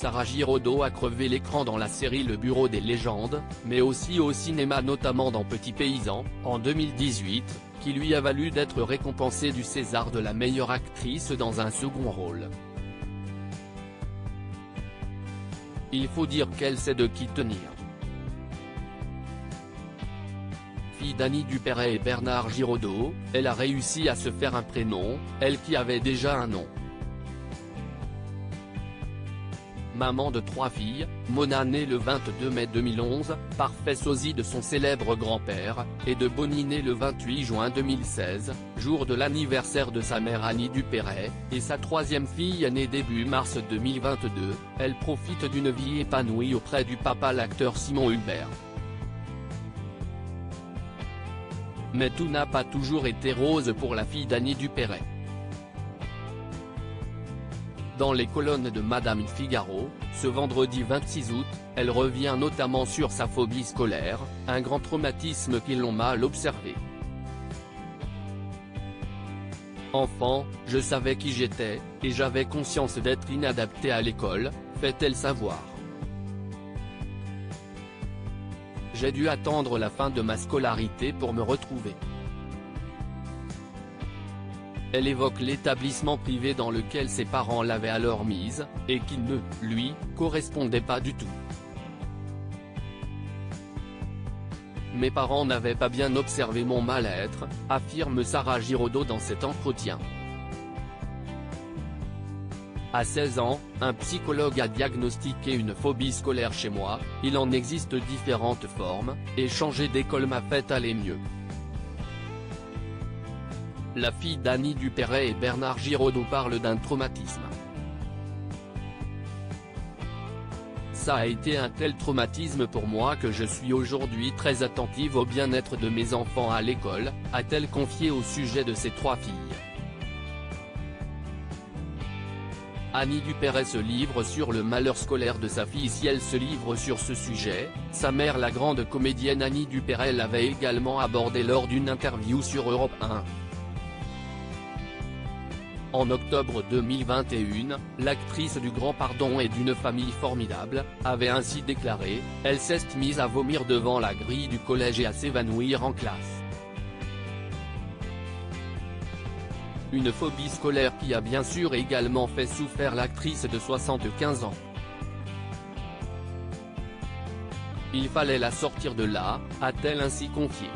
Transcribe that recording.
Sarah Giraudot a crevé l'écran dans la série Le Bureau des légendes, mais aussi au cinéma notamment dans Petit Paysan, en 2018, qui lui a valu d'être récompensée du César de la meilleure actrice dans un second rôle. Il faut dire qu'elle sait de qui tenir. Fille d'Annie Dupéret et Bernard Giraudot, elle a réussi à se faire un prénom, elle qui avait déjà un nom. Maman de 3 filles, Mona née le 22 mai 2011, parfait sosie de son célèbre grand-père, et de Bonnie née le 28 juin 2016, jour de l'anniversaire de sa mère Annie Dupéret, et sa 3e fille née début mars 2022, elle profite d'une vie épanouie auprès du papa l'acteur Simon Hulbert. Mais tout n'a pas toujours été rose pour la fille d'Annie Dupéret. Dans les colonnes de Madame Figaro, ce vendredi 26 août, elle revient notamment sur sa phobie scolaire, un grand traumatisme qui l'ont mal observé. Enfant, je savais qui j'étais, et j'avais conscience d'être inadaptée à l'école, fait-elle savoir. J'ai dû attendre la fin de ma scolarité pour me retrouver. Elle évoque l'établissement privé dans lequel ses parents l'avaient alors mise, et qui ne, lui, correspondait pas du tout. Mes parents n'avaient pas bien observé mon mal-être, affirme Sarah Giraudot dans cet entretien. À 16 ans, un psychologue a diagnostiqué une phobie scolaire chez moi, il en existe différentes formes, et changer d'école m'a fait aller mieux. La fille d'Annie Dupéret et Bernard Giraudot parle d'un traumatisme. Ça a été un tel traumatisme pour moi que je suis aujourd'hui très attentive au bien-être de mes enfants à l'école, a-t-elle confié au sujet de ses 3 filles. Annie Dupéret se livre sur le malheur scolaire de sa fille. Si elle se livre sur ce sujet, sa mère la grande comédienne Annie Dupéret l'avait également abordé lors d'une interview sur Europe 1. En octobre 2021, l'actrice du Grand Pardon et d'une famille formidable, avait ainsi déclaré « Elle s'est mise à vomir devant la grille du collège et à s'évanouir en classe ». Une phobie scolaire qui a bien sûr également fait souffrir l'actrice de 75 ans. Il fallait la sortir de là, a-t-elle ainsi confié.